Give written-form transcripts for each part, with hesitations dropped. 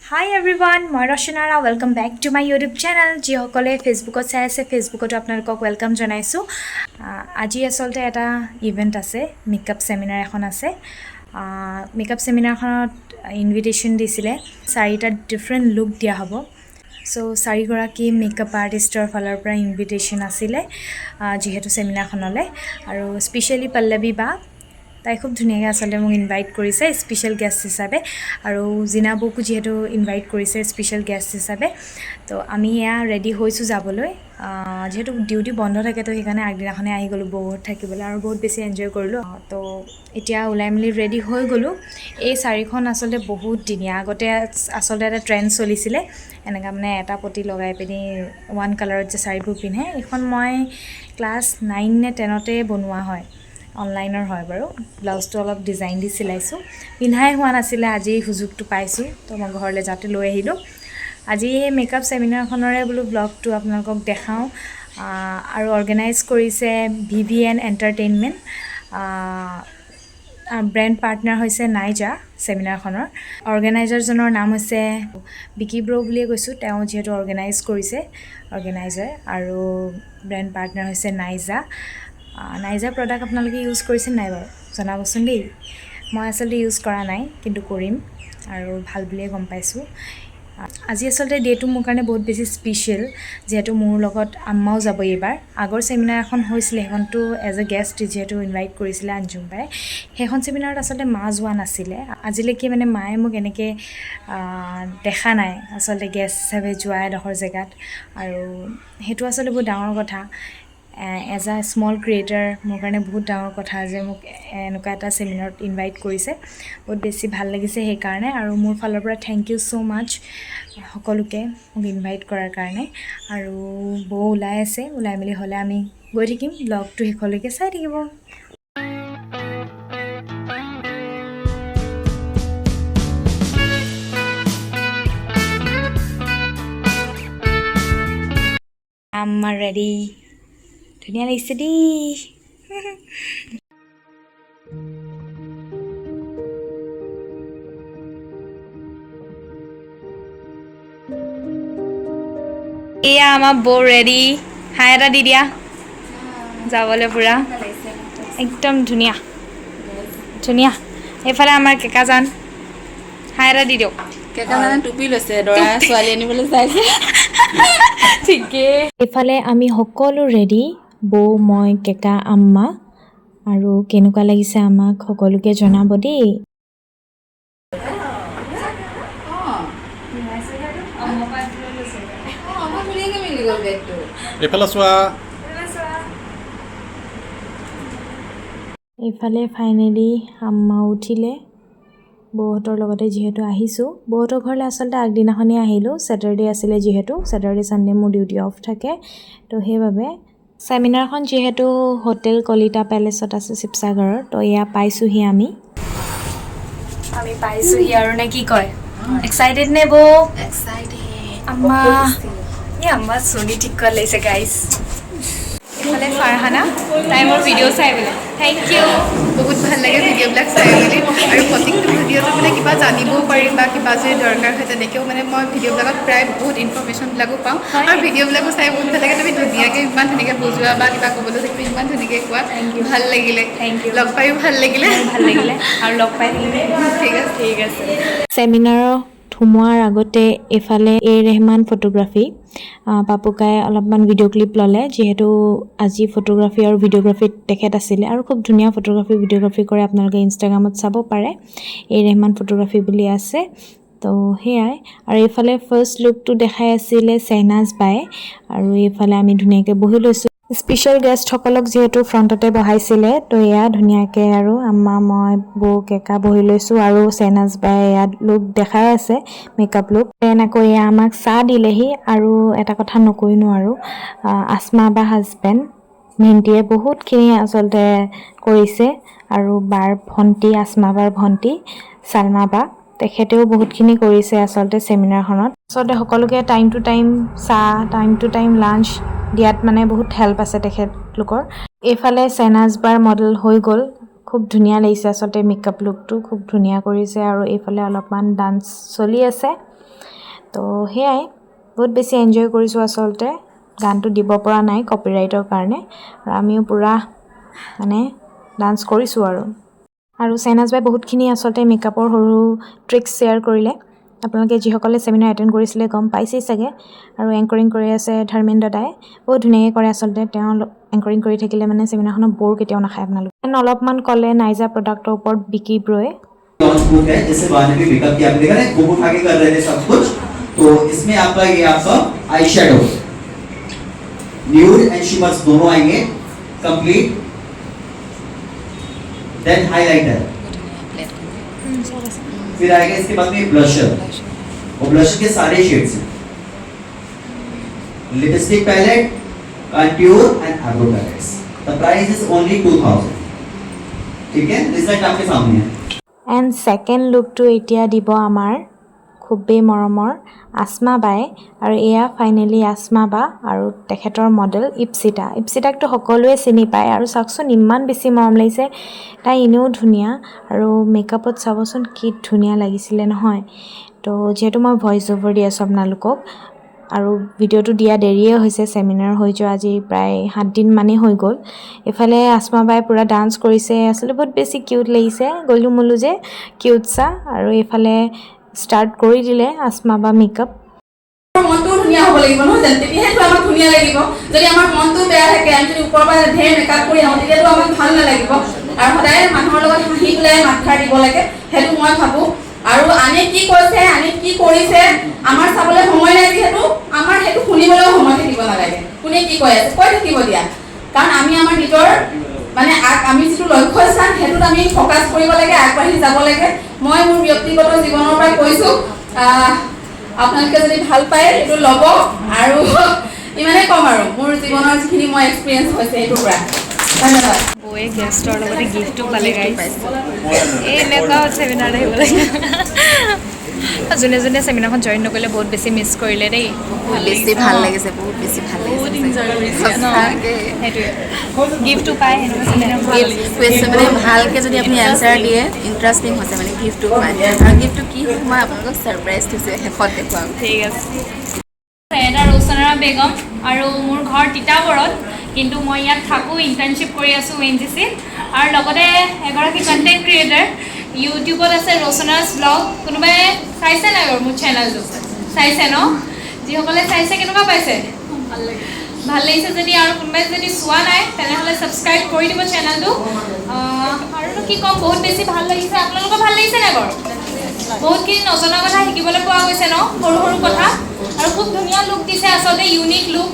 Hi everyone, মই rousanara, welcome back to my YouTube channel. যিসকলে ফেসবুকত চাই আছে ফেসবুকত আপোনালোকক ওয়েলকাম জনাইছো। আজি আসলতে এটা ইভেন্ট আছে, মেকআপ সেমিনাৰ এখন আছে। মেকআপ সেমিনাৰখনত ইনভিটেশন দিছিলে, চাৰিটা ডিফাৰেন্ট লুক দিয়া হ'ব। সো চাৰিগৰাকী মেকআপ আৰ্টিষ্টৰ ফালৰ পৰা ইনভিটেশন আছিলে যিহেতু সেমিনাৰখনলৈ, আৰু স্পেশালি পল্লৱী বা তাই খুব ধুনীয়াকৈ আসলে মোক ইনভাইট কৰিছে স্পেশাল গেষ্ট হিচাপে, আৰু জিনাবুকো যিহেতু ইনভাইট কৰিছে স্পেশাল গেষ্ট হিচাপে। তো আমি এয়া ৰেডি হৈছোঁ যাবলৈ, যিহেতু ডিউটি বন্ধ থাকে তো সেইকাৰণে আগদিনাখনে আহি গ'লোঁ বহুত থাকিবলৈ, আৰু বহুত বেছি এনজয় কৰিলোঁ। তো এতিয়া ওলাই মেলি ৰেডি হৈ গ'লোঁ। এই শাড়ীখন আচলতে বহুত ধুনীয়া, আগতে আচলতে এটা ট্ৰেণ্ড চলিছিলে এনেকুৱা মানে এটা পটি লগাই পিনি ওৱান কালাৰত যে শাড়ীবোৰ পিন্ধে। এইখন মই ক্লাছ 9 নে 10তে বনোৱা হয়, অনলাইনৰ হয় বাৰু। ব্লাউজটো অলপ ডিজাইন দি চিলাইছোঁ, পিন্ধাই হোৱা নাছিলে, আজি সুযোগটো পাইছোঁ তো মই ঘৰলৈ যাতে লৈ আহিলোঁ। আজি এই মেকআপ সেমিনাৰখনৰে বোলো ব্লগটো আপোনালোকক দেখাওঁ। আৰু অৰ্গেনাইজ কৰিছে VVN এণ্টাৰটেইনমেণ্ট, ব্ৰেণ্ড পাৰ্টনাৰ হৈছে নাইজা। সেমিনাৰখনৰ অৰ্গেনাইজাৰজনৰ নাম হৈছে বিকি ব্ৰ বুলিয়ে কৈছোঁ, তেওঁ যিহেতু অৰ্গেনাইজ কৰিছে অৰ্গেনাইজাৰ, আৰু ব্ৰেণ্ড পাৰ্টনাৰ হৈছে নাইজা। নাইজা প্ৰডাক্ট আপোনালোকে ইউজ কৰিছে নাই বাৰু জনাবচোন দেই। মই আচলতে ইউজ কৰা নাই, কিন্তু কৰিম, আৰু ভাল বুলিয়ে গম পাইছোঁ। আজি আচলতে ডে'টো মোৰ কাৰণে বহুত বেছি স্পেচিয়েল, যিহেতু মোৰ লগত আম্মাও যাব এইবাৰ। আগৰ সেমিনাৰ এখন হৈছিলে, সেইখনটো এজ এ গেষ্ট যিহেতু ইনভাইট কৰিছিলে আঞ্জুম বাই, সেইখন সেমিনাৰত আচলতে মা যোৱা নাছিলে। আজিলৈকে মানে মায়ে মোক এনেকৈ দেখা নাই আচলতে গেষ্ট হিচাপে যোৱা এডোখৰ জেগাত, আৰু সেইটো আচলতে বহুত ডাঙৰ কথা। এজ আ স্মল ক্ৰিয়েটাৰ মোৰ কাৰণে বহুত ডাঙৰ কথা যে মোক এনেকুৱা এটা সেমিনাৰত ইনভাইট কৰিছে, বহুত বেছি ভাল লাগিছে সেইকাৰণে। আৰু মোৰ ফালৰ পৰা থেংক ইউ ছ' মাছ সকলোকে মোক ইনভাইট কৰাৰ কাৰণে। আৰু বৌ ওলাই আছে, ওলাই মেলি হ'লে আমি গৈ থাকিম, ব্লগটো শেষলৈকে চাই থাকিব। আমাৰ ৰেডি, ধুনীয়া লাগিছে দেই। এয়া আমাৰ বৌ ৰেডি, হাই এটা দি দিয়া যাবলৈ, পূৰা একদম ধুনীয়া ধুনীয়া। এইফালে আমাৰ কেকাজান, হাই এটা দি দিয়ক। কেকাজানে টুপি লৈছে, দৰা ছোৱালী আনিবলৈ চাইছে। ঠিকেই। এইফালে আমি সকলো ৰেডি, বৌ, মই, কেকা, আম্মা, আৰু কেনেকুৱা লাগিছে আমাক সকলোকে জনাব দেই। এইফালে ফাইনেলি আম্মা উঠিলে, বৌহঁতৰ লগতে যিহেতু আহিছোঁ। বৌহঁতৰ ঘৰলৈ আচলতে আগদিনাখনেই আহিলোঁ, ছেটাৰডে আছিলে যিহেতু, ছেটাৰডে ছানডে মোৰ ডিউটি অফ থাকে, তো সেইবাবে। ছেমিনাৰখন যিহেতু হোটেল কলিতা পেলেচত আছে শিৱসাগৰৰ, তো এয়া পাইছোঁহি আমি পাইছোঁহি আৰু নে কি কয়, এক্সাইটেড নে বৌ? আম্মা আম্মা চুনি ঠিক কৰা লাগিছে গাইজ। এইফালে ফাৰহানা, তাই মোৰ ভিডিঅ' চাই বোলে, থেংক ইউ। বহুত ভাল লাগে ভিডিঅ'বিলাক চাই মেলি, আৰু প্ৰত্যেকটো ভিডিঅ'টো মানে কিবা জানিবও পাৰিম বা কিবা যদি দৰকাৰ হয় তেনেকৈও মানে মই ভিডিঅ'বিলাকত প্ৰায় বহুত ইনফৰমেশ্যনবিলাকো পাওঁ, আৰু ভিডিঅ'বিলাকো চাই বহুত ভাল লাগে। তুমি ধুনীয়াকৈ ইমান ধুনীয়াকৈ বুজোৱা বা কিবা ক'বলৈ থাকিলে ইমান ধুনীয়াকৈ কোৱা, ভাল লাগিলে। থেংক ইউ, লগ পায়ো ভাল লাগিলে, আৰু লগ পাই থাকিলে ঠিক আছে। ছেমিনাৰত সোমোৱাৰ আগতে এইফালে ৰেহমান ফটোগ্ৰাফী, পাপুকাই অলপমান ভিডিঅ' ক্লিপ ল'লে, যিহেতু আজি ফটোগ্ৰাফী আৰু ভিডিঅ'গ্ৰাফীত তেখেত আছিলে, আৰু খুব ধুনীয়া ফটোগ্ৰাফী ভিডিঅ'গ্ৰাফী কৰে, আপোনালোকে ইনষ্টাগ্ৰামত চাব পাৰে, ৰেহমান ফটোগ্ৰাফী বুলি আছে। তো সেয়াই, আৰু এইফালে ফাৰ্ষ্ট লুকটো দেখাই আছিলে শ্বেহনাজ বায়ে, আৰু এইফালে আমি ধুনীয়াকৈ বহি লৈছোঁ। স্পেচিয়েল গেষ্টসকলক যিহেতু ফ্ৰণ্টতে বহাইছিলে, তো এয়া ধুনীয়াকৈ আৰু আম্মা, মই, বৌ, কেকা বহি লৈছোঁ, আৰু শ্বেহনাজ বায়ে ইয়াত লুক দেখাই আছে, মেকআপ লুক। আকৌ এয়া আমাক চাহ দিলেহি, আৰু এটা কথা নকৈ নোৱাৰোঁ, আসমা বা হাজবেণ্ড মিণ্টিয়ে বহুতখিনি আচলতে কৰিছে, আৰু বাৰ ভণ্টি, আসমা বাৰ ভণ্টি ছালমা বা, তেখেতেও বহুতখিনি কৰিছে আচলতে ছেমিনাৰখনত। আচলতে সকলোকে টাইম টু টাইম চাহ, টাইম টু টাইম লাঞ্চ দিয়াত মানে বহুত হেল্প আছে তেখেতলোকৰ। এইফালে শ্বেহনাজ বাৰ মডেল হৈ গ'ল, খুব ধুনীয়া লাগিছে আচলতে মেকআপ লুকটো খুব ধুনীয়া কৰিছে আৰু এইফালে অলপমান ডান্স চলি আছে তো সেয়াই বহুত বেছি এনজয় কৰিছোঁ আচলতে গানটো দিব পৰা নাই কপিৰাইটৰ কাৰণে আৰু আমিও পুৰা মানে ডান্স কৰিছোঁ আৰু চাইনাজ বাই বহুতখিনি আচলতে মেকআপৰ সৰু ট্ৰিক্স শ্বেয়াৰ কৰিলে আপোনালোকে যিসকলে চেমিনাৰ এটেণ্ড কৰিছিলে গম পাইছেই চাগে আৰু এংকৰিং কৰি আছে ধৰ্মেন্দ্ৰ দাদাই বহুত ধুনীয়াকৈ কৰে আচলতে তেওঁ এংকৰিং কৰি থাকিলে মানে চেমিনাৰখনত বৰ কেতিয়াও নাখায় আপোনালোকে অলপমান ক'লে নাইজা প্ৰডাক্টৰ ওপৰত বিকি ব্ৰয়ে लॉन्च बुक है जिससे बाहर भी मेकअप किया आपने देखा ना बुक उठा के कर रहे थे सब कुछ तो इसमें आपका ये आपका eye shadow nude and shimmers दोनों आएंगे कंप्लीट देन हाइलाइटर फिर आएगा इसके बाद में ब्लशर और ब्लशर के सारे शेड्स हैं lipstick palette contour and eyebrow palettes the price is only 2000 ठीक है रिजल्ट आपके सामने है এণ্ড ছেকেণ্ড লুকটো এতিয়া দিব আমাৰ খুবেই মৰমৰ আসমা বাই আৰু এয়া ফাইনেলি আসমা বা আৰু তেখেতৰ মডেল ইপচিতাকতো সকলোৱে চিনি পায় আৰু চাওকচোন ইমান বেছি মৰম লাগিছে তাই এনেও ধুনীয়া আৰু মেকআপত চাবচোন কি ধুনীয়া লাগিছিলে নহয় তো যিহেতু মই ভইচ অভাৰ দি আছোঁ আপোনালোকক আৰু ভিডিঅ'টো দিয়া দেৰিয়ে হৈছে চেমিনাৰ হৈ যোৱা আজি প্ৰায় 7 দিন মানেই হৈ গ'ল এফালে আসমা বাই পুৰা ডান্স কৰিছে আচলতে বহুত বেছি কিউট লাগিছে গলু মুলু যে কিউট চা আৰু এফালে ষ্টাৰ্ট কৰি দিলে আসমা বা মেকআপ মনটো ধুনীয়া হ'ব লাগিব নহয় জানো তেতিয়াহে আমাক ধুনীয়া লাগিব যদি আমাৰ মনটো বেয়া থাকে আমি যদি ওপৰৰ পৰা ঢেৰ মেকআপ কৰি আহোঁ তেতিয়াতো আমাক ভাল নালাগিব আৰু সদায় মানুহৰ লগত হাঁহি পেলাই মাত খাৰ দিব লাগে সেইটো মই ভাবোঁ আৰু আনে কি কৈছে আনে কি কৰিছে আমাৰ চাবলৈ সময় নাই যিহেতু আমাৰ সেইটো শুনিবলৈও সময় থাকিব নালাগে কোনে কি কৈ আছে কৈ থাকিব দিয়া কাৰণ আমি আমাৰ নিজৰ মানে আমি যিটো লক্ষ্য স্থান সেইটোত আমি ফ'কাছ কৰিব লাগে আগবাঢ়ি যাব লাগে মই মোৰ ব্যক্তিগত জীৱনৰ পৰা কৈছোঁ আপোনালোকে যদি ভাল পায় এইটো ল'ব আৰু ইমানেই কম আৰু মোৰ জীৱনৰ যিখিনি মই এক্সপিৰিয়েঞ্চ হৈছে এইটোৰ পৰা ধন্যবাদ বৌয়ে গেষ্টৰ লগতে গিফ্টটো পালে গাইছ এই এনেকুৱা চেমিনাৰ আহিব লাগে যোনে যোনে চেমিনাৰখন জইন নকৰিলে বহুত বেছি মিছ কৰিলে দেই বেছি ভাল লাগিছে বহুত বেছি ভাল লাগিছে সেইটোৱে গিফ্টটো পায় সেনেকুৱা চেমিনাৰ কুৱেশ্যন মানে ভালকৈ যদি আপুনি এনচাৰ দিয়ে ইণ্টাৰেষ্টিং হৈছে মানে গিফ্টটো পায় আৰু গিফ্টটো কি মই আপোনালোকক ছাৰপ্ৰাইজ দিছোঁ শেষত দেখুৱাম ঠিক আছে এটা rousanara বেগম আৰু মোৰ ঘৰ তিতাবৰত কিন্তু মই ইয়াত থাকোঁ ইণ্টাৰ্ণশ্বিপ কৰি আছোঁ UNGC-ত আৰু লগতে এগৰাকী কণ্টেণ্ট ক্ৰিয়েটাৰ ইউটিউবত আছে rousanara'svlogs কোনোবাই চাইছে নাই বাৰু মোৰ চেনেলটো চাইছে ন যিসকলে চাইছে কেনেকুৱা পাইছে ভাল লাগিছে যদি আৰু কোনোবাই যদি চোৱা নাই তেনেহ'লে ছাবস্ক্ৰাইব কৰি দিব চেনেলটো আৰু কি ক'ম বহুত বেছি ভাল লাগিছে আপোনালোকৰ ভাল লাগিছে নাই বাৰু বহুতখিনি নজনা কথা শিকিবলৈ পোৱা গৈছে ন সৰু সৰু কথা আৰু খুব ধুনীয়া লুক দিছে আচলতে ইউনিক লুক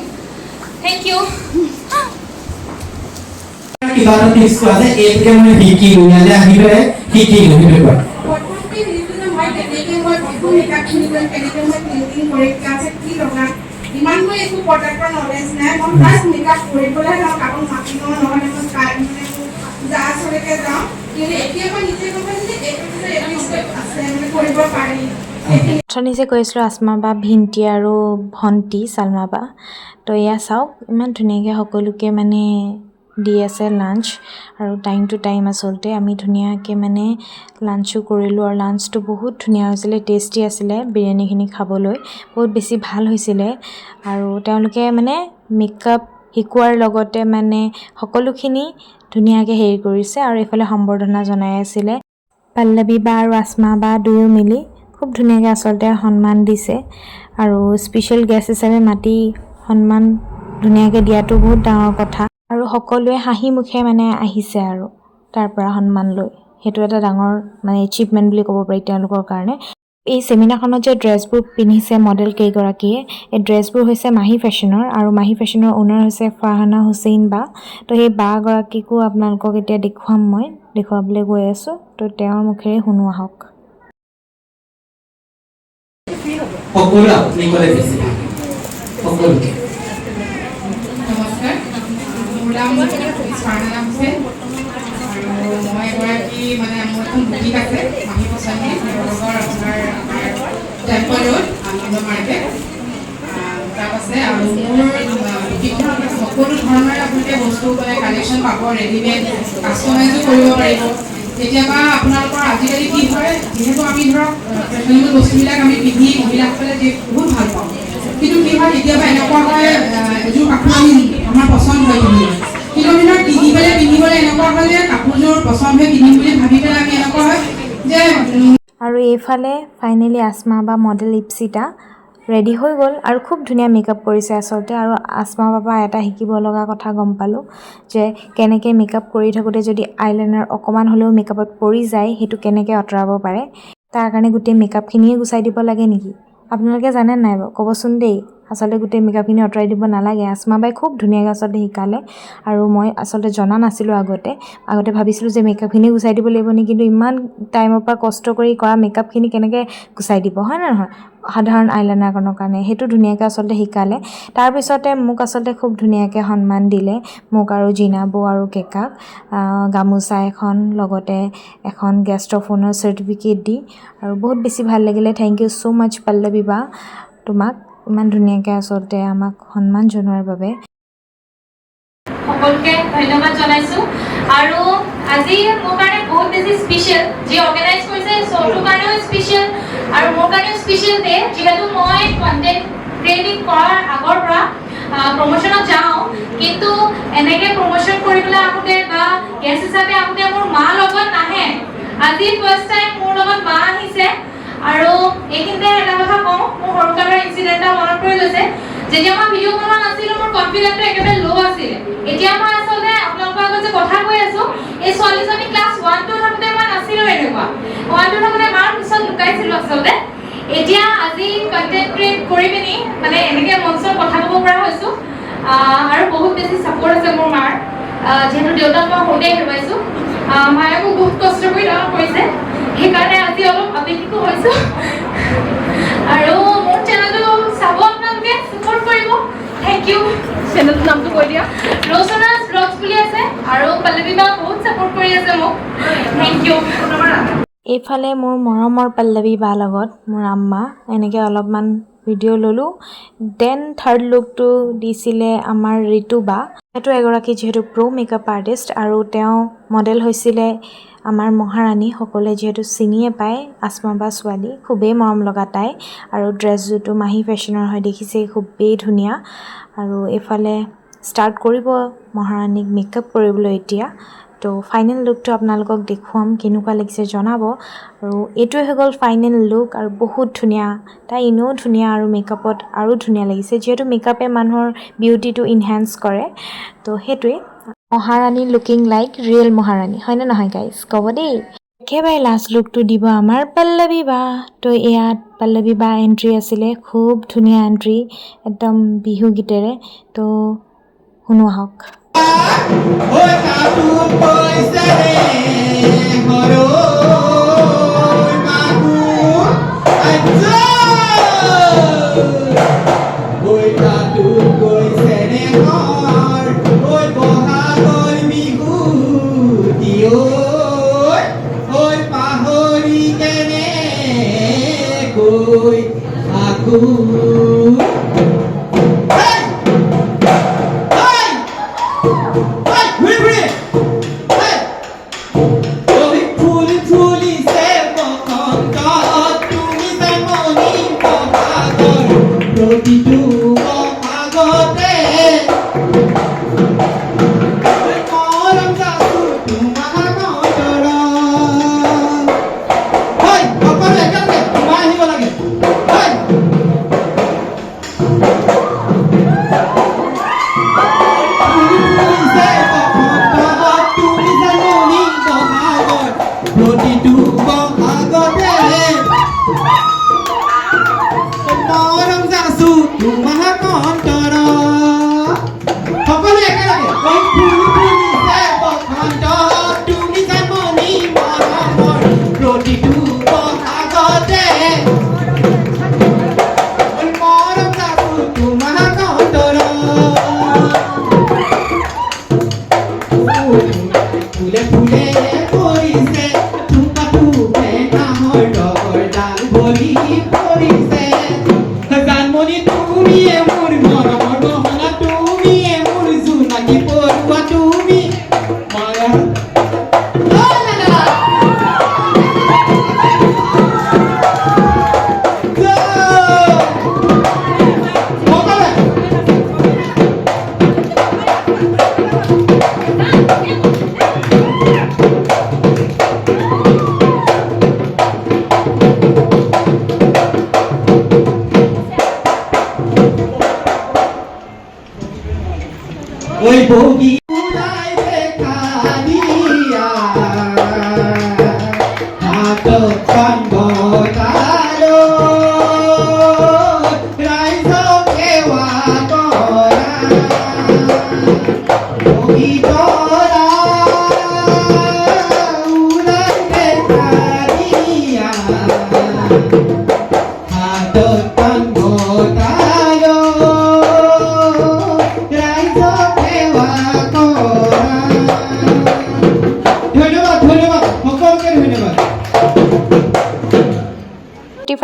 থেংক ইউ কিবা এটা টিপছ কোৱা যে এইটোকে মানে শিকিলো ইয়ালে আহি পেলাই শিকিলো সেইটো কোৱা ইমানকৈ একো প্ৰডাক্টৰ নলেজ নাই মই ফাৰ্ষ্ট মেকআপ কৰিবলৈ যাওঁ কাপোৰ মাতি লওঁ নহ'লে মই মানে যা চলৈকে যাওঁ কিন্তু এতিয়া মই নিজে গম পাইছোঁ যে এইটো আছে মানে কৰিব পাৰি অথনি কৈ আছিলোঁ আসমা বা ভিণ্টি আৰু ভণ্টি চালমা বা তো এয়া চাওক ইমান ধুনীয়াকৈ সকলোকে মানে দি আছে লাঞ্চ আৰু টাইম টু টাইম আচলতে আমি ধুনীয়াকৈ মানে লাঞ্চো কৰিলোঁ আৰু লাঞ্চটো বহুত ধুনীয়া হৈছিলে টেষ্টি আছিলে বিৰিয়ানীখিনি খাবলৈ বহুত বেছি ভাল হৈছিলে আৰু তেওঁলোকে মানে মেকআপ শিকোৱাৰ লগতে মানে সকলোখিনি ধুনীয়াকৈ হেৰি কৰিছে আৰু এইফালে সম্বৰ্ধনা জনাই আছিলে পল্লৱী বা আৰু আসমা বা দুয়ো মিলি খুব ধুনীয়াকৈ আচলতে সন্মান দিছে আৰু স্পেচিয়েল গেষ্ট হিচাপে মাতি সন্মান ধুনীয়াকৈ দিয়াটো বহুত ডাঙৰ কথা আৰু সকলোৱে হাঁহি মুখে মানে আহিছে আৰু তাৰ পৰা সন্মান লৈ সেইটো এটা ডাঙৰ মানে এচিভমেণ্ট বুলি ক'ব পাৰি তেওঁলোকৰ কাৰণে এই চেমিনাৰখনত যে ড্ৰেছবোৰ পিন্ধিছে মডেল কেইগৰাকীয়ে এই ড্ৰেছবোৰ হৈছে মাহি ফেশ্বনৰ আৰু মাহি ফেশ্বনৰ অ'নাৰ হৈছে ফাৰহানা হুছেইন বা তো সেই বাগৰাকীকো আপোনালোকক এতিয়া দেখুৱাম মই দেখুৱাবলৈ গৈ আছোঁ তো তেওঁৰ মুখেৰে শুনো আহক সকলো আপুনি ক'লে বেছি সকলোকে নমস্কাৰ মোৰ নাম ফাৰহানা হুছেইন আৰু মই এগৰাকী মানে মোৰ এখন বুটিক আছে মাহি পচন্দি দেৱলগৰ আপোনাৰ টেম্পল ৰোড আনন্দ মাৰ্কেট তাত আছে আৰু মোৰ বুটিকখন সকলো ধৰণৰ আপোনালোকে বস্তু মানে কালেকশ্যন পাব, ৰেডিমেড কাষ্টমাইজো কৰিব পাৰিব। কেতিয়াবা আপোনালোকৰ আজিকালি কি হয়, যিহেতু আমি ধৰক ফেশ্বনেবল বস্তুবিলাক আমি পিন্ধি মহিলাসকলে বহুত ভাল পাওঁ, কিন্তু কি হয় কেতিয়াবা এনেকুৱা হয় এযোৰ কাপোৰ আমাৰ পচন্দ হয় কিন্তু আমি ধৰক পিন্ধিবলৈ এনেকুৱা হয় যে কাপোৰযোৰ পচন্দ হৈ পিন্ধিম বুলি ভাবি পেলাই আমি এনেকুৱা হয় যে আৰু এইফালে ফাইনেলি আসমা বা মডেল ইপচিতা ৰেডি হৈ গ'ল আৰু খুব ধুনীয়া মেকআপ কৰিছে আচলতে। আৰু আসমা বাবা এটা শিকিব লগা কথা গম পালোঁ যে কেনেকৈ মেকআপ কৰি থাকোঁতে যদি আইলাইনাৰ অকণমান হ'লেও মেকআপত পৰি যায় সেইটো কেনেকৈ আঁতৰাব পাৰে। তাৰ কাৰণে গোটেই মেকআপখিনিয়ে গুচাই দিব লাগে নেকি? আপোনালোকে জানে নাই বাৰু ক'বচোন দেই। আচলতে গোটেই মেকআপখিনি আঁতৰাই দিব নালাগে। আসমা বাই খুব ধুনীয়াকৈ আচলতে শিকালে আৰু মই আচলতে জনা নাছিলোঁ আগতে ভাবিছিলোঁ যে মেকআপখিনি গুচাই দিব লাগিব নেকি, কিন্তু ইমান টাইমৰ পৰা কষ্ট কৰি কৰা মেকআপখিনি কেনেকৈ গুচাই দিব, হয় নে নহয়? সাধাৰণ আইলাইনাৰখনৰ কাৰণে সেইটো ধুনীয়াকৈ আচলতে শিকালে। তাৰপিছতে মোক আচলতে খুব ধুনীয়াকৈ সন্মান দিলে, মোক আৰু জিনা বৌ আৰু কেকাক গামোচা এখন লগতে এখন গেষ্ট অফ অনাৰ চাৰ্টিফিকেট দি আৰু বহুত বেছি ভাল লাগিলে। থেংক ইউ ছ' মাছ পল্লৱী বা, তোমাক ইমান ধুনীয়াকৈ আচলতে আমাক সন্মান জনোৱাৰ বাবে। সকলোকে ধন্যবাদ জনাইছোঁ। আৰু আজি মোৰ কাৰণে বহুত বেছি স্পেচিয়েল, যি অৰ্গেনাইজ কৰিছে শ্ব'টোৰ কাৰণেও স্পেচিয়েল আৰু মোৰ কাৰণেও স্পেচিয়েল ডে, যিহেতু মই কণ্টেণ্ট ক্ৰিয়েটিং কৰাৰ আগৰ পৰা প্ৰমোশ্যনত যাওঁ, কিন্তু এনেকৈ প্ৰমোশ্যন কৰিবলৈ আহোঁতে বা গেষ্ট হিচাপে আহোঁতে মোৰ মা লগত নাহে। আজি ফাৰ্ষ্ট টাইম মোৰ লগত মা আহিছে। আৰু এইখিনিতে এটা কথা কওঁ, মোৰ সৰুকালৰ ইনচিডেণ্ট এটা মনত পৰি গৈছে। যেতিয়া মই ভিডিঅ' বনোৱা নাছিলোঁ মোৰ কনফিডেন্টটো একেবাৰে ল' আছিলে। এতিয়া মই আচলতে আপোনালোকৰ আগত যে কথা কৈ আছোঁ, এই ছোৱালীজনী ক্লাছ 1-2 থাকোঁতে মই নাছিলোঁ এনেকুৱা। 1-2 থাকোঁতে মাৰ পিছত লুকাইছিলোঁ আচলতে। এতিয়া আজি কণ্টেণ্ট ক্ৰিয়েট কৰি পিনি মানে এনেকৈ মঞ্চত কথা ক'ব পৰা হৈছোঁ। আৰু বহুত বেছি ছাপোৰ্ট আছে মোৰ মাৰ, যিহেতু দেউতাক মই সৰুতে হেৰুৱাইছোঁ। মায়ে মোক বহুত কষ্ট কৰি ডাঙৰ কৰিছে, সেইকাৰণে আজি অলপ আৱেগিকো হৈছোঁ। আৰু মোৰ চেনেলটো চাব আপোনালোকে, ছাপোৰ্ট কৰিব। Thank you. চেনেলটোৰ নামটো কৈ দিয়া। rousanara'svlogs বুলি আছে আৰু পল্লৱী বা বহুত ছাপোৰ্ট কৰি আছে মোক। Thank you. এইফালে মোৰ মৰমৰ পল্লৱী বা লগত মোৰ আম্মা এনেকৈ অলপমান ভিডিঅ' ল'লোঁ। দেন থাৰ্ড লুকটো দিছিলে আমাৰ ঋতু বা, সেইটো এগৰাকী যিহেতু মেকআপ আৰ্টিষ্ট আৰু তেওঁ মডেল হৈছিলে আমাৰ মহাৰাণী। সকলোৱে যিহেতু চিনিয়ে পায় আসমা বা ছোৱালী, খুবেই মৰম লগা তাই। আৰু ড্ৰেছযোৰটো মাহী ফেশ্বনৰ হয়, দেখিছেই খুবেই ধুনীয়া। আৰু এইফালে ষ্টাৰ্ট কৰিব মহাৰাণীক মেকআপ কৰিবলৈ এতিয়া। তো ফাইনেল লুকটো আপোনালোকক দেখুৱাম, কেনেকুৱা লাগিছে জনাব। আৰু এইটোৱে হৈ গ'ল ফাইনেল লুক আৰু বহুত ধুনীয়া, তাই এনেও ধুনীয়া আৰু মেকআপত আৰু ধুনীয়া লাগিছে, যিহেতু মেকআপে মানুহৰ বিউটিটো ইনহেঞ্চ কৰে। তো সেইটোৱে মহাৰাণী লুকিং লাইক ৰিয়েল মহাৰাণী, হয়নে নহয় গাইজ? ক'ব দেই। একেবাৰে লাষ্ট লুকটো দিব আমাৰ পল্লৱী বা। তো ইয়াত পল্লৱী বা এণ্ট্ৰি আছিলে, খুব ধুনীয়া এণ্ট্ৰি, একদম বিহু গীতেৰে। তো শুনো আহক। জানমণি তুমিয়ে মোৰ মৰমৰ গহনা, তুমিয়ে মোৰ ওই বগি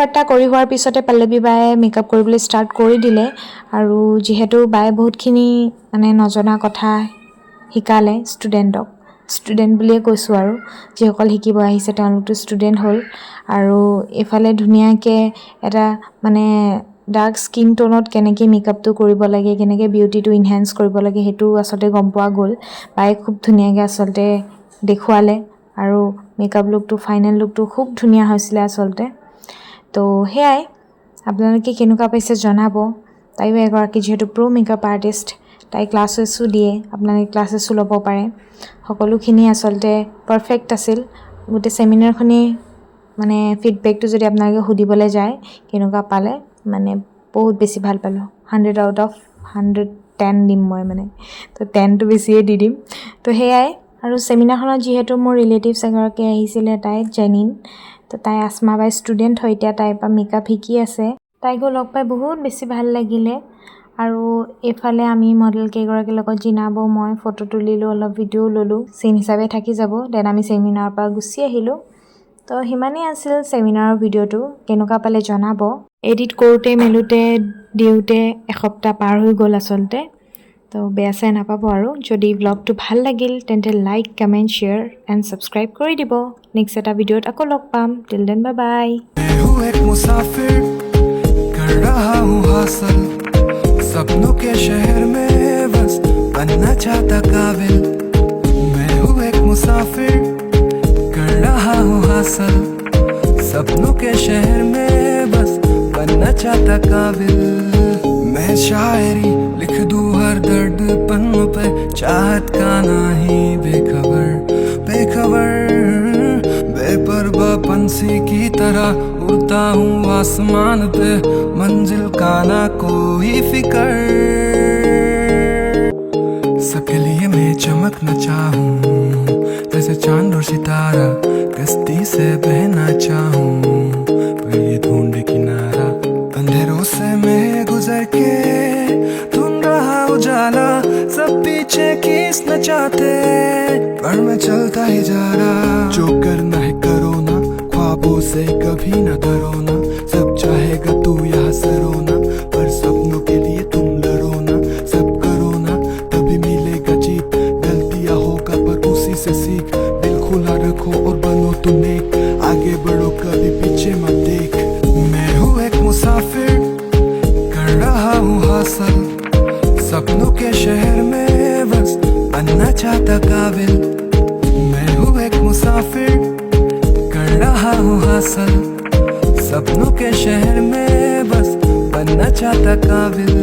ফাট্টা কৰি হোৱাৰ পিছতে পল্লৱী বায়ে মেকআপ কৰিবলৈ ষ্টাৰ্ট কৰি দিলে আৰু যিহেতু বায়ে বহুতখিনি মানে নজনা কথা শিকালে ষ্টুডেণ্ট বুলিয়ে কৈছোঁ আৰু যিসকল শিকিব আহিছে তেওঁলোকতো ষ্টুডেণ্ট হ'ল আৰু এফালে ধুনীয়াকৈ এটা মানে ডাৰ্ক স্কিন টোনত কেনেকৈ মেকআপটো কৰিব লাগে কেনেকৈ বিউটিটো ইনহেঞ্চ কৰিব লাগে সেইটো আচলতে গম পোৱা গ'ল বায়ে খুব ধুনীয়াকৈ আচলতে দেখুৱালে আৰু মেকআপ লুকটো ফাইনেল লুকটো খুব ধুনীয়া হৈছিলে আচলতে তো সেয়াই আপোনালোকে কেনেকুৱা পাইছে জনাব তাইও এগৰাকী যিহেতু প্ৰ' মেকআপ আৰ্টিষ্ট তাই ক্লাছেছো দিয়ে আপোনালোকে ক্লাছেছো ল'ব পাৰে সকলোখিনি আচলতে পাৰফেক্ট আছিল গোটেই ছেমিনাৰখনি মানে ফিডবেকটো যদি আপোনালোকে সুধিবলৈ যায় কেনেকুৱা পালে মানে বহুত বেছি ভাল পালোঁ 100 আউট অফ 110 দিম মই মানে তো 10টো বেছিয়ে দি দিম তো সেয়াই আৰু ছেমিনাৰখনত যিহেতু মোৰ ৰিলেটিভছ এগৰাকী আহিছিলে তাই জেনিন তো তাই আসমা বাই ষ্টুডেণ্ট হয় এতিয়া তাইৰ পৰা মেকআপ শিকি আছে তাইকো লগ পাই বহুত বেছি ভাল লাগিলে আৰু এফালে আমি মডেল কেইগৰাকীৰ লগত জিনাব মই ফটো তুলিলোঁ অলপ ভিডিঅ' ল'লোঁ চিন হিচাপে থাকি যাব দেন আমি ছেমিনাৰৰ পৰা গুচি আহিলোঁ তো সিমানেই আছিল ছেমিনাৰৰ ভিডিঅ'টো কেনেকুৱা পালে জনাব এডিট কৰোঁতে মেলোঁতে দিওঁতে এসপ্তাহ পাৰ হৈ গ'ল আচলতে তো বেয়া চাই নাপাব আৰু যদি ব্লগটো ভাল লাগিল তেন্তে like comment share and subscribe কৰি দিব নেক্সট এটা ভিডিঅ'ত আকৌ লগ পাম টিল দেন বাই বাই एक मुसाफिर कर रहा हूँ हासिल सपनों के शहर में बस बनना चाहता काबिल मैं हूँ एक मुसाफिर कर रहा हूँ हासिल सपनों के शहर में बस बनना चाहता काबिल मैं शायरी लिख दूँ हर दर्द पन्नों पे चाहत का नहीं बेखबर बेपरवाह पंछी की तरह उड़ता हूँ आसमान पे मंजिल का ना कोई फिकर सबके लिए मैं चमकना चाहूँ जैसे चांद और सितारा कश्ती से बहना चाहूँ पर ये ढूंढ किनारा अंधेरों से मैं गुजर के ढूंढ रहा उजाला सब पीछे खींचना चाहते पर मैं चलता ही जा रहा जो करना है करो ना ख्वाबों से कभी ना डरो ना सब चाहेगा तू यहाँ से रोना पर सपनों के लिए तुम लड़ो ना सब करो ना तभी मिलेगा जीत गलतियाँ होगा पर उसी से सीख दिल खुला रखो और बनो तुम नेक आगे बढ़ो कभी पीछे मत देख मैं हूँ एक मुसाफिर कर रहा हूँ हासिल सपनों के शहर में बस बनना चाहता काबिल मैं हूँ एक मुसाफिर कर रहा हूँ हासिल सपनों के शहर में बस बनना चाहता काबिल